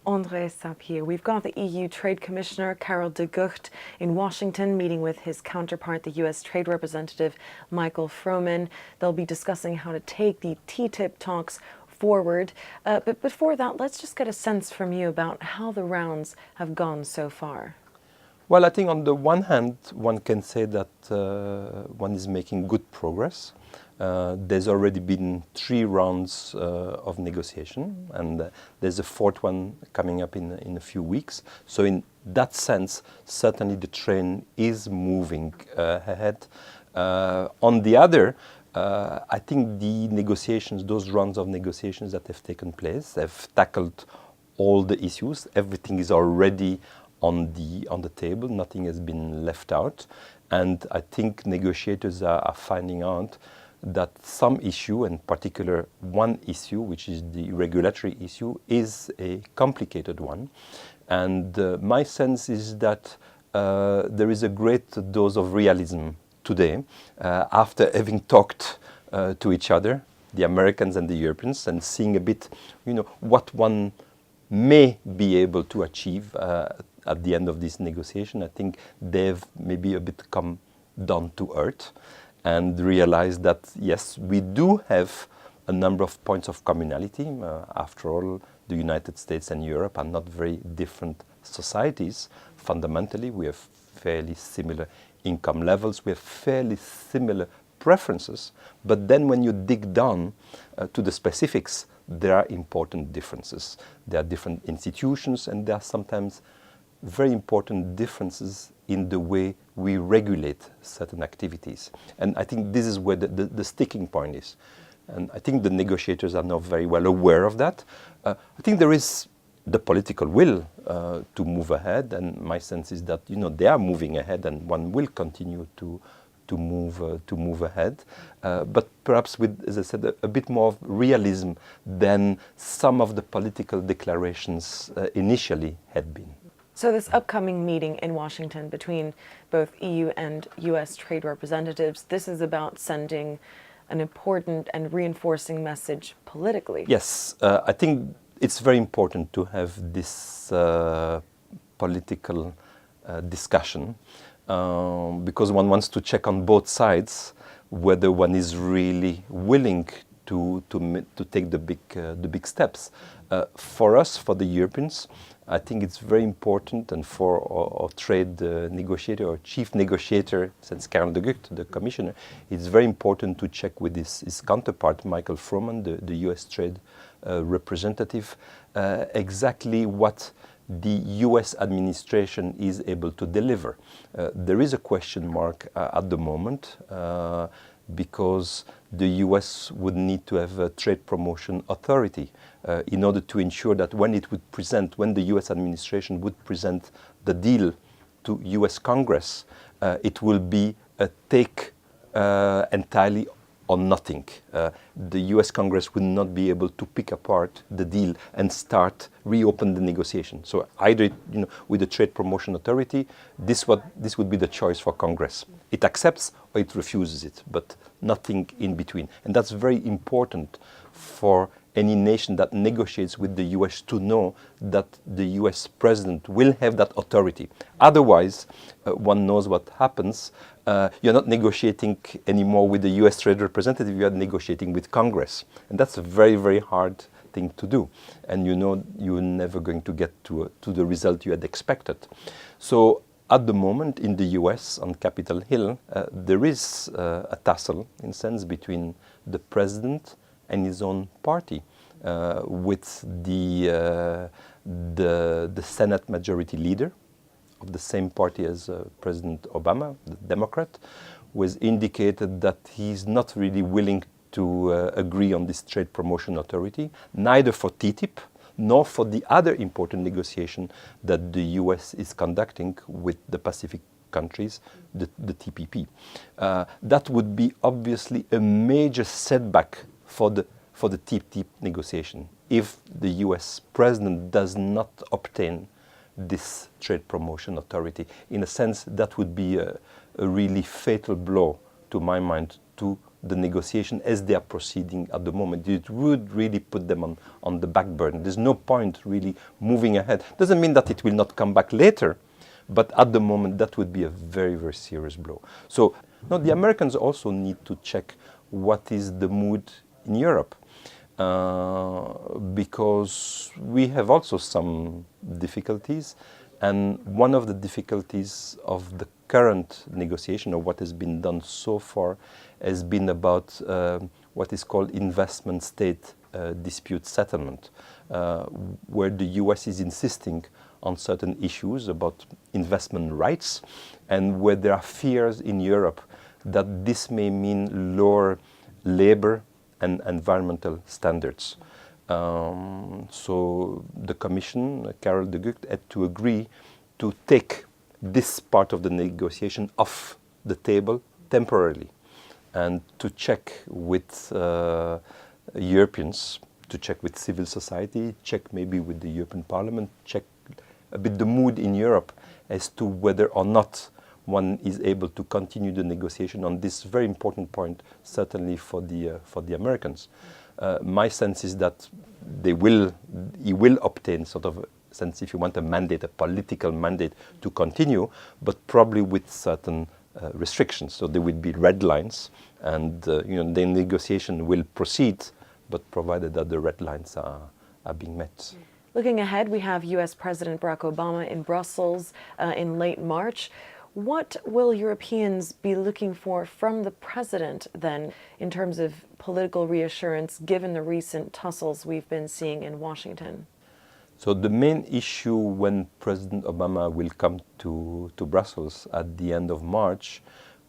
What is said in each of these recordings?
André Sapir. We've got the EU Trade Commissioner, Karel de Gucht, in Washington, meeting with his counterpart, the US Trade Representative, Michael Froman. They'll be discussing how to take the TTIP talks forward. But before that, let's just get a sense from you about how the rounds have gone so far. Well, I think on the one hand, one can say that one is making good progress. There's already been 3 rounds of negotiation, and there's a 4th one coming up in a few weeks. So in that sense, certainly the train is moving ahead. On the other, I think the negotiations, those rounds of negotiations that have taken place, have tackled all the issues. Everything is already on the table. Nothing has been left out. And I think negotiators are finding out that some issue, in particular one issue, which is the regulatory issue, is a complicated one. And my sense is that there is a great dose of realism today, after having talked to each other, the Americans and the Europeans, and seeing a bit, what one may be able to achieve at the end of this negotiation. I think they've maybe a bit come down to earth and realized that, yes, we do have a number of points of commonality. After all, the United States and Europe are not very different societies. Fundamentally, we have fairly similar income levels, we have fairly similar preferences. But then when you dig down to the specifics, there are important differences. There are different institutions, and there are sometimes very important differences in the way we regulate certain activities. And I think this is where the sticking point is. And I think the negotiators are now very well aware of that. I think there is the political will to move ahead, and my sense is that they are moving ahead, and one will continue to move ahead, but perhaps with, as I said, a bit more of realism than some of the political declarations initially had been. So this upcoming meeting in Washington between both EU and US trade representatives, this is about sending an important and reinforcing message politically. Yes, I think it's very important to have this political discussion, because one wants to check on both sides whether one is really willing to take the big steps. For us, for the Europeans, I think it's very important, and for our trade negotiator, or chief negotiator, since Karel de Gucht, the commissioner, it's very important to check with his counterpart, Michael Froman, the US trade representative, exactly what the US administration is able to deliver. There is a question mark at the moment, because the US would need to have a trade promotion authority in order to ensure that when the US administration would present the deal to US Congress, it will be a take entirely or nothing. The US Congress would not be able to pick apart the deal and reopen the negotiation. So either with the Trade Promotion Authority, this would be the choice for Congress. It accepts or it refuses it, but nothing in between. And that's very important for any nation that negotiates with the US to know that the US president will have that authority. Otherwise, one knows what happens. You're not negotiating anymore with the US trade representative, you are negotiating with Congress. And that's a very, very hard thing to do. And you're never going to get to the result you had expected. So at the moment in the US, on Capitol Hill, there is a tussle, in a sense, between the president and his own party, with the Senate Majority Leader of the same party as President Obama, the Democrat, who has indicated that he's not really willing to agree on this Trade Promotion Authority, neither for TTIP nor for the other important negotiation that the US is conducting with the Pacific countries, the TPP. That would be obviously a major setback for the TTIP negotiation if the US president does not obtain this Trade Promotion Authority. In a sense, that would be a really fatal blow, to my mind, to the negotiation as they are proceeding at the moment. It would really put them on the back burner. There's no point really moving ahead. Doesn't mean that it will not come back later, but at the moment that would be a very, very serious blow. So no, the Americans also need to check what is the mood in Europe. Because we have also some difficulties, and one of the difficulties of the current negotiation, or what has been done so far, has been about what is called investment state dispute settlement, where the US is insisting on certain issues about investment rights, and where there are fears in Europe that this may mean lower labor and environmental standards. So the Commission, Karel de Gucht, had to agree to take this part of the negotiation off the table temporarily, and to check with Europeans, to check with civil society, check maybe with the European Parliament, check a bit the mood in Europe as to whether or not one is able to continue the negotiation on this very important point, certainly for the Americans. My sense is that he will obtain sort of, sense, if you want, a mandate, a political mandate to continue, but probably with certain restrictions. So there will be red lines, and the negotiation will proceed, but provided that the red lines are being met. Looking ahead, we have US President Barack Obama in Brussels in late March. What will Europeans be looking for from the president then in terms of political reassurance given the recent tussles we've been seeing in Washington? So the main issue when President Obama will come to Brussels at the end of March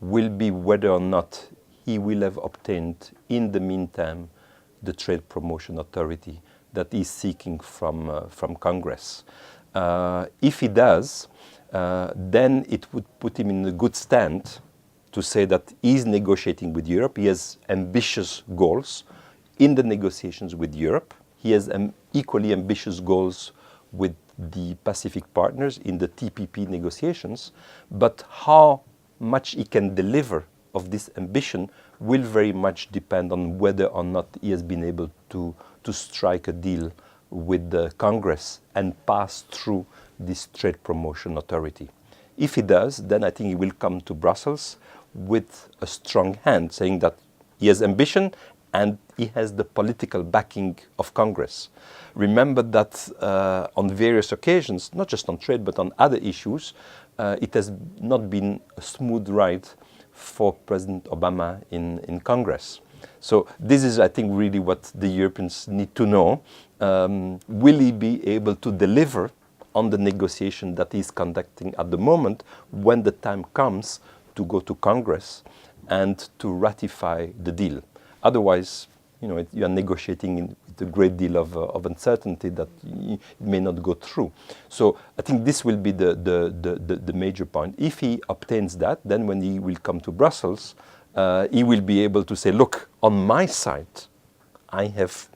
will be whether or not he will have obtained in the meantime the trade promotion authority that he's seeking from Congress. If he does, then it would put him in a good stand to say that he's negotiating with Europe. He has ambitious goals in the negotiations with Europe. He has equally ambitious goals with the Pacific partners in the TPP negotiations. But how much he can deliver of this ambition will very much depend on whether or not he has been able to strike a deal with the Congress and pass through this trade promotion authority. If he does, then I think he will come to Brussels with a strong hand, saying that he has ambition and he has the political backing of Congress. Remember that on various occasions, not just on trade but on other issues, it has not been a smooth ride for President Obama in Congress. So this is, I think, really what the Europeans need to know. Will he be able to deliver on the negotiation that he's conducting at the moment when the time comes to go to Congress and to ratify the deal? Otherwise, you are negotiating with a great deal of uncertainty that it may not go through. So I think this will be the major point. If he obtains that, then when he will come to Brussels, he will be able to say, look, on my side, I have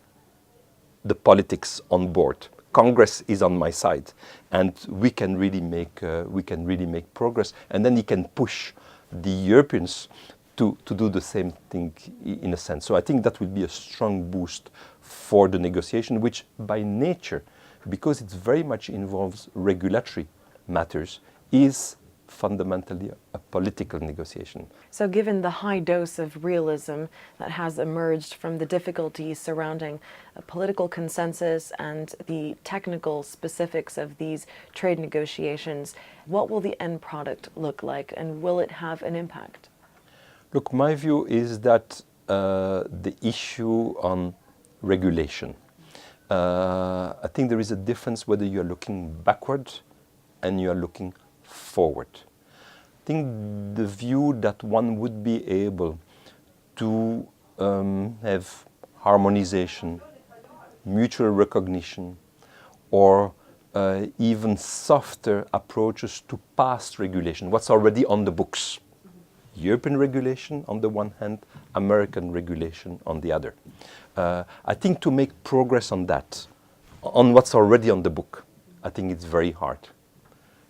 the politics on board. Congress is on my side, and we can really make progress. And then he can push the Europeans to do the same thing in a sense. So I think that will be a strong boost for the negotiation, which by nature, because it very much involves regulatory matters, is fundamentally a political negotiation. So given the high dose of realism that has emerged from the difficulties surrounding a political consensus and the technical specifics of these trade negotiations, what will the end product look like, and will it have an impact? Look, my view is that the issue on regulation, I think there is a difference whether you are looking backward and you are looking forward. I think the view that one would be able to have harmonization, mutual recognition, or even softer approaches to past regulation, what's already on the books. European regulation on the one hand, American regulation on the other. I think to make progress on that, on what's already on the book, I think it's very hard.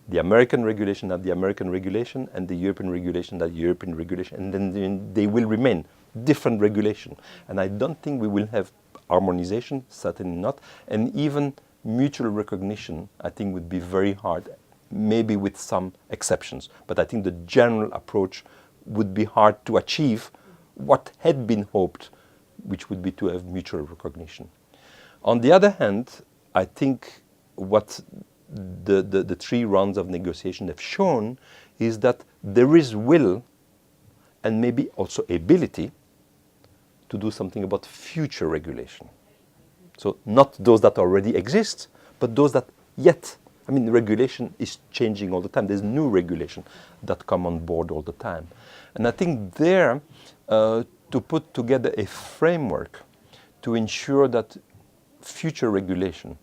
The American regulation at the American regulation, and the European regulation at European regulation, and then they will remain different regulation. And I don't think we will have harmonization, certainly not, and even mutual recognition, I think, would be very hard, maybe with some exceptions. But I think the general approach would be hard to achieve what had been hoped, which would be to have mutual recognition. On the other hand, I think what the 3 rounds of negotiation have shown is that there is will and maybe also ability to do something about future regulation. So not those that already exist, but those that yet, I mean, regulation is changing all the time. There's new regulation that come on board all the time. And I think there, to put together a framework to ensure that future regulation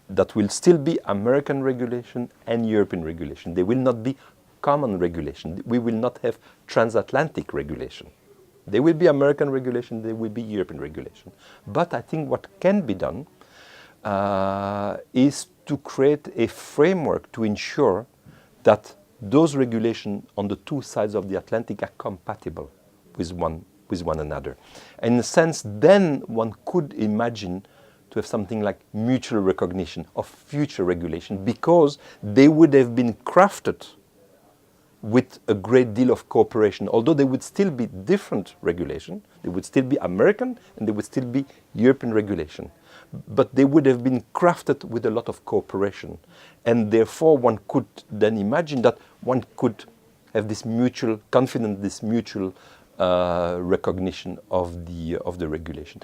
that will still be American regulation and European regulation. They will not be common regulation. We will not have transatlantic regulation. They will be American regulation, they will be European regulation. But I think what can be done is to create a framework to ensure that those regulations on the 2 sides of the Atlantic are compatible with one another. And in a sense, then one could imagine to have something like mutual recognition of future regulation, because they would have been crafted with a great deal of cooperation. Although they would still be different regulation, they would still be American and they would still be European regulation. But they would have been crafted with a lot of cooperation. And therefore one could then imagine that one could have this mutual confidence, this mutual recognition of the regulation.